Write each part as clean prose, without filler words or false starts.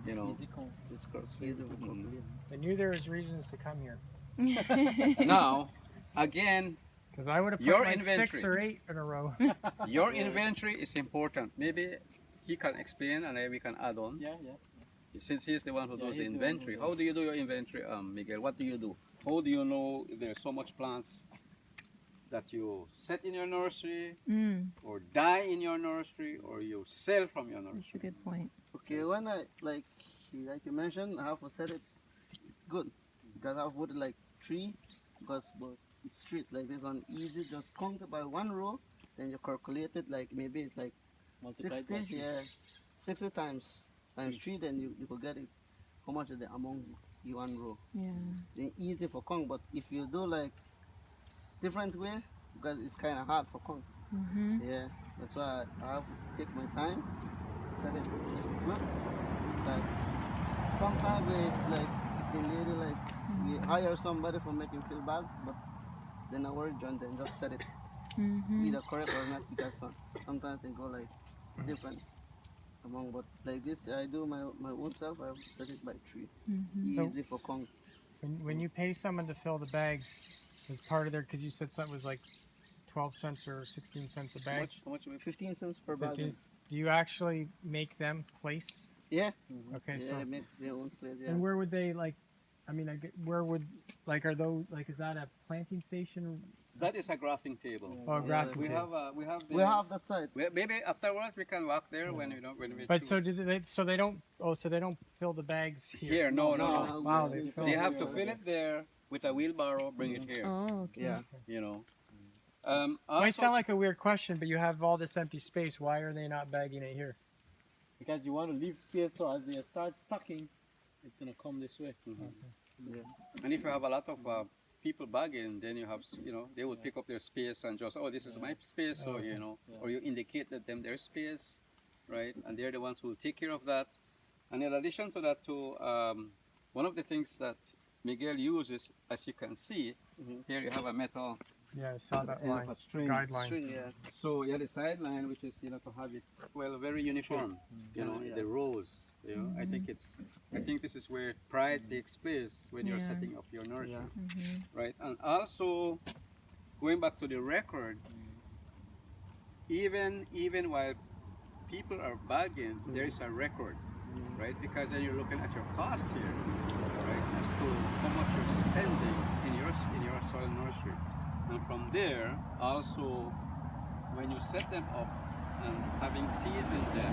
you know. Easy Kong. It's easy for Kong. I knew there was reasons to come here. Now, again, Because I would have put your like 6 inventory. or 8 in a row. Your inventory is important. Maybe he can explain and then we can add on. Yeah, yeah. Since he's the one who does the he's the one who inventory. does. How do you do your inventory, Miguel? What do you do? How do you know if there's so much plants that you set in your nursery or die in your nursery or you sell from your That's a nursery? good point. Okay, when I like you mentioned, I have to set it. It's good because I have put it like 3 because but it's straight like this one easy. Just count by 1 row, then you calculate it like maybe it's like Multiplied by 60. three. Yeah, 60 times 3. Then you could get it. How much is the amount you 1 row? Yeah. Then easy for Kong, but if you do like different way, because it's kind of hard for Kong. Yeah, that's why I have to take my time, set it good. Because sometimes we like if the lady like we hire somebody for making fill bags, but then I work John then just set it either correct or not because sometimes they go like different among. But like this, I do my own self. I set it by 3. Easy for Kong. When you pay someone to fill the bags, as part of their, because you said something was like 12 cents or 16 cents a How bag. much? How much? 15 cents per bag. 15. Do you actually make them place? Yeah. Okay, Yeah, so they make their own place. Yeah. and where would they like? I mean, where would like are those like is that a planting station? That is a grafting table. Oh, a grafting We table. have we have the, We have that side. maybe afterwards we can walk there when you know when we. But so do they? So they don't. Oh, so they don't fill the bags here. Here, no, no, no. Wow, they fill. They have to fill it there with a wheelbarrow, bring it here. Oh, okay. Yeah. You know. Might Also, sound like a weird question, but you have all this empty space. Why are they not bagging it here? Because you want to leave space so as they start stocking, it's going to come this way. Yeah. and if you have a lot of people bagging, then you have, you know, they would pick up their space and just, oh, this is my space, so you know, or you indicate that them their space, right? And they're the ones who will take care of that. And in addition to that, too, one of the things that Miguel uses, as you can see, here you have a metal Yeah, I saw that end line. of a string. Guideline. String, yeah. So you have the sideline, which is, you know, to have it well very uniform. You know, Yeah. the rows. You know, I think this is where pride takes place when you're Yeah. setting up your nursery, Yeah. right? And also going back to the record, even while people are bagging, there is a record, right? Because then you're looking at your cost here, right, as to how much you're spending in your soil nursery. And from there, also, when you set them up and having seasoned them,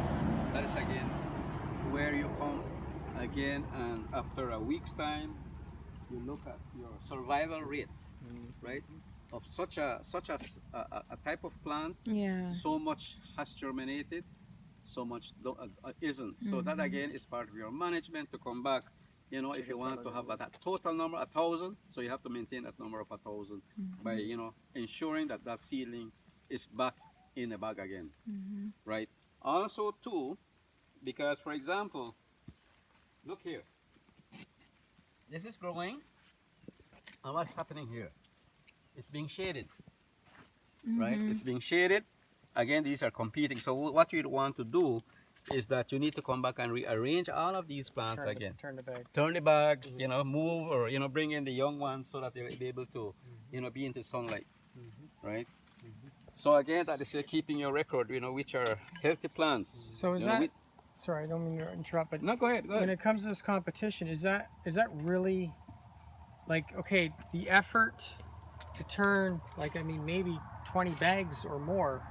that is again where you come again, and after a week's time, you look at your survival rate, right, of such a type of plant. Yeah. So much has germinated, so much isn't. So that again is part of your management to come back. You know, if you want to have that total number 1,000, so you have to maintain that number of 1,000 by, you know, ensuring that that seedling is back in the bag again, right? Also, too, because for example, look here. This is growing, and what's happening here? It's being shaded, right? It's being shaded. Again, these are competing. So what you want to do is that you need to come back and rearrange all of these plants again. Turn the bag. Turn the bag, you know, move, or, you know, bring in the young ones so that they'll be able to, you know, be into sunlight, right? So again, that is keeping your record, you know, which are healthy plants. So is You know, that? Sorry, I don't mean to interrupt, but No, go ahead, go when ahead. it comes to this competition, is that really like okay? The effort to turn like I mean maybe 20 bags or more.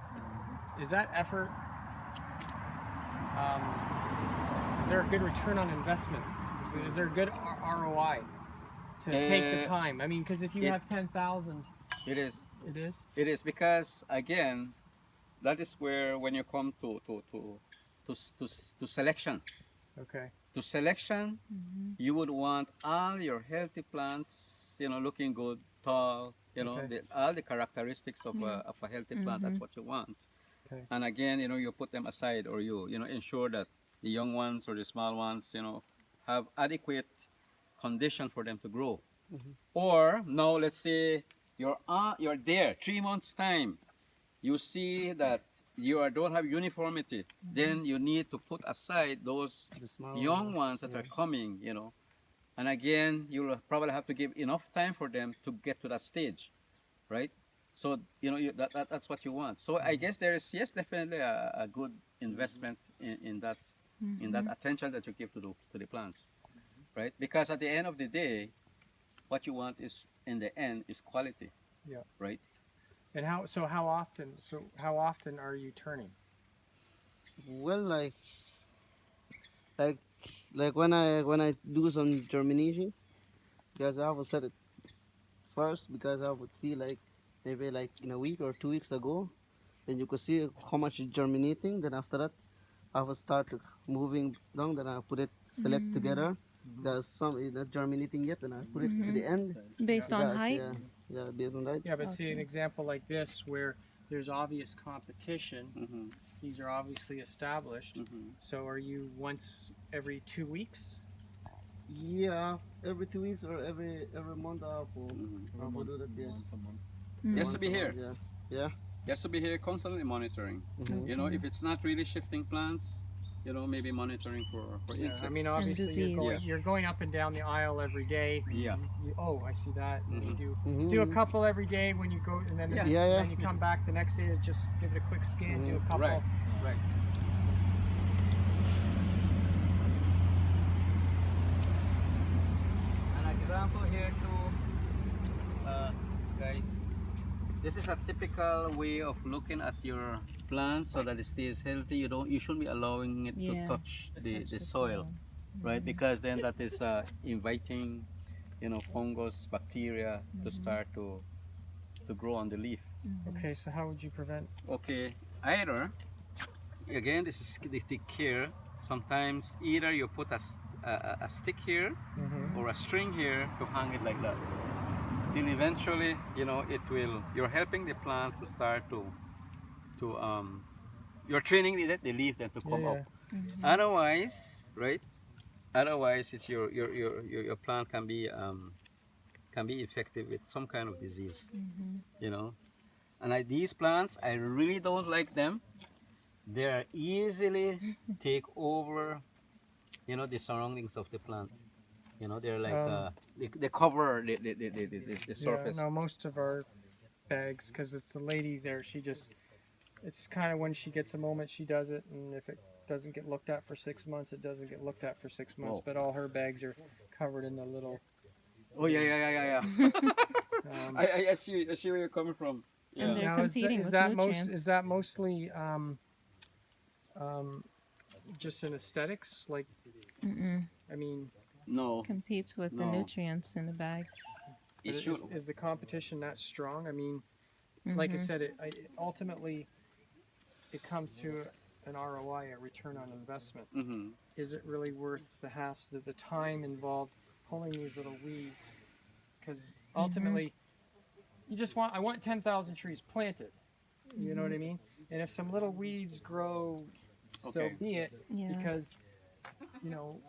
Is that effort? Is there a good return on investment? Is there a good ROI to take the time? I mean, because if you it- have 10,000, It is. it is. It is because again, that is where when you come to selection. Okay. To selection, you would want all your healthy plants, you know, looking good, tall, you know, Okay. all the characteristics of a healthy plant. That's what you want. Okay. And again, you know, you put them aside, or you know, ensure that the young ones or the small ones, you know, have adequate condition for them to grow. Or now, let's say you're there 3 months time, you see that don't have uniformity, then you need to put aside those The small young ones that are coming, you know. And again, you'll probably have to give enough time for them to get to that stage, right? So, you know, that's what you want. So I guess there is, yes, definitely a good investment in that attention that you give to the plants, right? Because at the end of the day, what you want is, in the end, is quality, Yeah. right? And how often are you turning? Well, like when I do some germination, because I would set it first, because I would see like maybe like in a week or 2 weeks ago, then you could see how much is germinating. Then after that, I will start moving down. Then I put it select together. There's some is not germinating yet, and I put it to the end. Based on Because, height? yeah, based on that. Yeah, but see an example like this where there's obvious competition. Mm-hmm. These are obviously established. Mm-hmm. So are you once every 2 weeks? Yeah, every 2 weeks or every month I will do that. Yeah. Once a month. Just to be Once a here. month, yeah. Just to be here, constantly monitoring. Mhm. You know, if it's not really shifting plants, you know, maybe monitoring for Yeah, insects. I mean, obviously disease. you're going up and down the aisle every day. Yeah. Oh, I see that. And you Mhm. do a couple every day when you go, and then Yeah. Yeah, yeah. then you come back the next day to just give it a quick scan, do a couple. Right. Right. An example here too, guys. This is a typical way of looking at your plant so that it stays healthy. You shouldn't be allowing it to Yeah. touch the soil, right? Because then that is inviting, you know, fungus, bacteria to start to grow on the leaf. Okay, so how would you prevent? Okay, either, again, this is the care. Sometimes either you put a stick here or a string here to hang it like that. Till eventually, you know, you're helping the plant to start you're training the leaf then to come Yeah, up. Otherwise, right? Otherwise, it's your plant can be effective with some kind of disease, you know. And these plants, I really don't like them. They easily take over, you know, the surroundings of the plant. You know, they're like they cover the surface. Yeah, no, most of our bags, because it's the lady there, it's kind of when she gets a moment, she does it, and if it doesn't get looked at for 6 months, it doesn't get looked at for 6 months, Whoa. but all her bags are covered in the little, Oh yeah. I see where you're coming from. Yeah. And they're now, competing is with that nutrients. is that mostly just in aesthetics? Like, I mean, No, Competes with the No. nutrients in the bag. it is, should. is the competition that strong? I mean, like I said, ultimately it comes to an ROI, a return on investment. Mm-hmm. Is it really worth the hassle, the time involved pulling these little weeds? Because ultimately, I want 10,000 trees planted. You know what I mean? And if some little weeds grow, so Okay. be it. Yeah. Because, you know,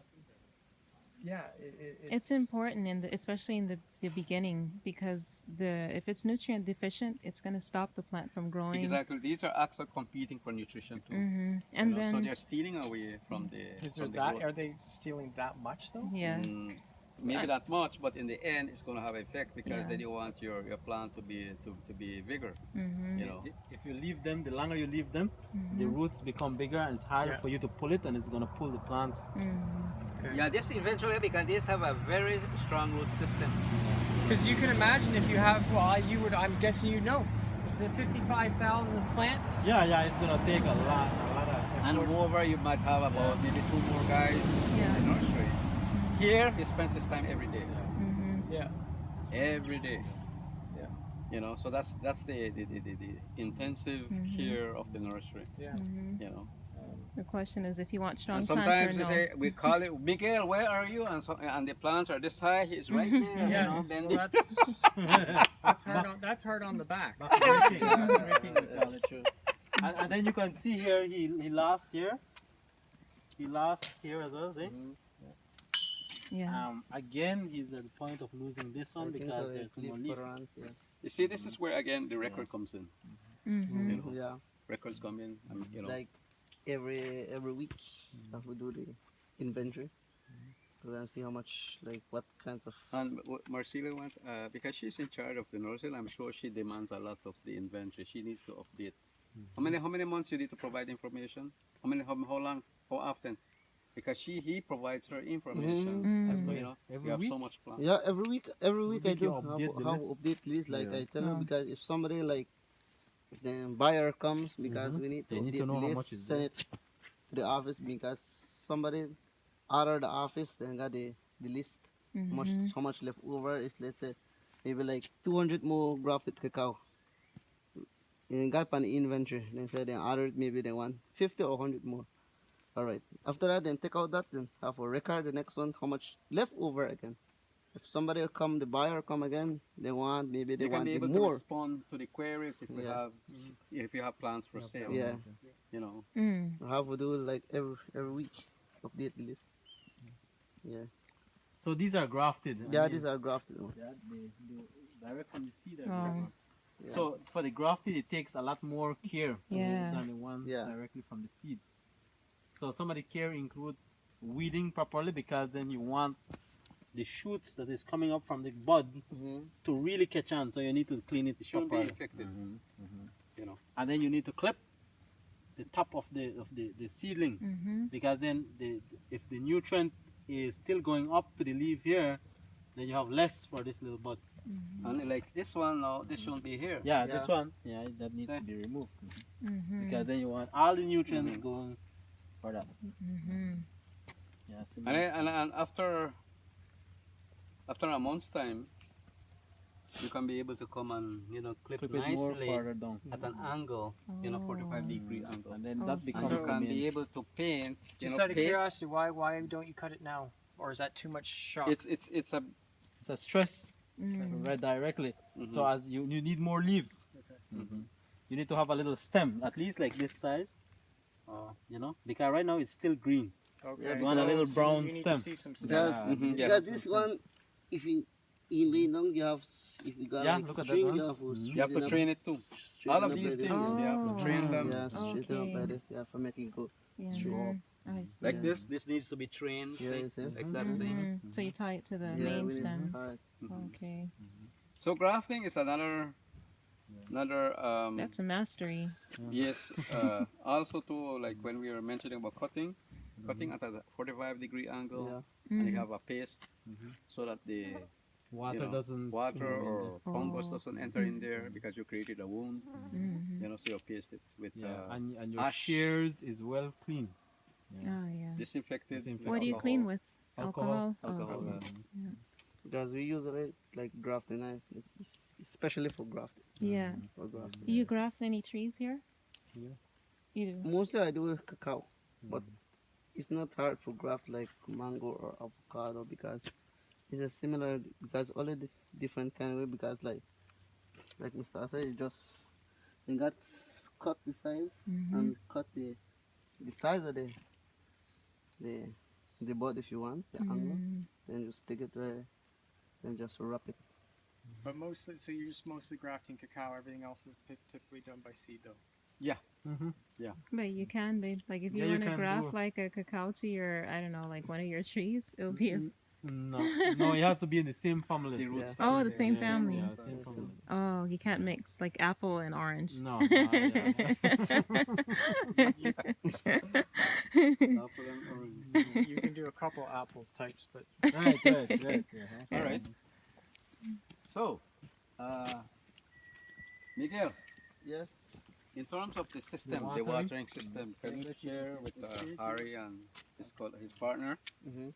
yeah, It's important, especially in the beginning, because if it's nutrient deficient, it's going to stop the plant from growing. Exactly. These are actually competing for nutrition too. And You know, so then, they're stealing away from the. Is there from the that? growth. Are they stealing that much though? yeah. Maybe not much, but in the end, it's going to have effect because Yeah. then you want your plant to be bigger. You know. If you leave them, the longer you leave them, the roots become bigger and it's harder Yeah. for you to pull it, and it's gonna pull the plants. Yeah, this eventually because these have a very strong root system. Because you can imagine if you have, I'm guessing you know, the 55,000 plants. Yeah, it's gonna take a lot of And effort. moreover, you might have about maybe 2 more guys in the nursery. Here, he spends his time every day. Yeah. Every day. Yeah. You know, so that's the intensive care of the nursery. Yeah. You know. The question is if you want strong And plants sometimes or they no. say, we call it, Miguel, where are you? And the plants are this high, he's right there. You know, Yes. then Well, that's hard on the back. And then you can see here he lost here. He lost here as well, see? Yeah. Again, he's at the point of losing this one because there's no more leaf. You see, this is where again the record comes in. Yeah. records come in, you know. Like every week, I have to do the inventory. We're gonna see how much, like what kinds of. And what Marcela wants, because she's in charge of the nursery, I'm sure she demands a lot of the inventory. She needs to update. How many months you need to provide information? How long, how often? Because he provides her information as to, you know, Every you have week? so much plan. Yeah, every week I week do you update the have list? update list. Like Yeah. I tell her, Oh. because if somebody like if the buyer comes, because we need to They need update to know the how list, much is send there. it to the office, because somebody out of the office then got the list, how much left over. If let's say maybe like 200 more grafted cacao, and got an inventory, then say then ordered maybe they want 50 or 100 more. All right. After that, then take out that, then have a record. The next one, how much left over again. If somebody will come, the buyer come again, they want maybe they You can want be the able to more. respond to the queries if we Yeah. have if you have plans for sale. Yeah. You know. Mm. I have to do like every week, update the list. Yeah. So these are grafted. I Yeah, mean, these are grafted one. Yeah, direct from the seed. Oh. Yeah. So for the grafted, it takes a lot more care Yeah. than the ones Yeah. directly from the seed. So some of the care include weeding properly, because then you want the shoots that is coming up from the bud to really catch on. So you need to clean it It shouldn't be properly. infected. You know. And then you need to clip the top of the seedling, because then if the nutrient is still going up to the leaf here, then you have less for this little bud. And like this one now, this shouldn't be here. Yeah, Yeah. this one, yeah, that needs See? to be removed, Mm-hmm. because then you want all the nutrients going for that. Mm-hmm. Yeah, And, similar. and after a month's time, you can be able to come and, you know, clip Clip it more nicely further down, at an angle, you know, 45-degree angle. and then Oh. that And becomes you the can main. be able to paint, you Just know, out of paste. curiosity, why don't you cut it now, or is that too much shock? It's a It's a stress right directly. So as you need more leaves. You need to have a little stem, at least like this size. You know, because right now it's still green. okay. Yeah, You want a little So brown you need stem. to see some stems. Because, Yeah. because this one, if you in long, you have if you got Yeah, like look at that string, one. you have to you have to train it too. All of these things, you have to train them. Yeah, straighten up Okay. like this. Yeah, for making good. Yeah. Straight. I see. Like this needs to be trained. Yeah, see? you see? Like that, see? Mhm. So you tie it to the Yeah, main we need stem. to tie it. Okay. So grafting is another That's a mastery. yes. Also too, like when we were mentioning about cutting at a 45-degree angle, Yeah. and you have a paste so that the Water you know, doesn't. water or fungus Oh. doesn't enter in there because you created a wound. You know, so you paste it with Yeah, and your ash. shears is well clean. Oh yeah. disinfected. with What do you alcohol. clean with? Alcohol. Alcohol. Oh. Because we use it like grafting knife, especially for grafting. Yeah. For grafting. Do you graft any trees here? Yeah. You do. Mostly I do with cacao, but it's not hard for graft like mango or avocado, because it's a similar, because all of the different kind of way, because like Mr. Asa, you got cut the size and cut the size of the bud if you want, the angle, then just stick it there, then just wrap it. But mostly, so you're just mostly grafting cacao. Everything else is typically done by seed, though. But you can, babe. Like if you Yeah, you want to can graft do- like a cacao to your, I don't know, like one of your trees, it'll be a. No, it has to be in the same family. The roots Yeah. start Oh, the there. same Yeah, family. Yeah, same family. Oh, you can't mix like apple and orange. No, yeah. Apple and orange. You can do a couple apples types, but right. All right. So, Miguel, Yes. in terms of the system, the watering system, can you share with Harry and his partner? Mm-hmm.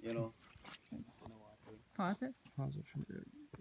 You know, Pause it. How's it from there?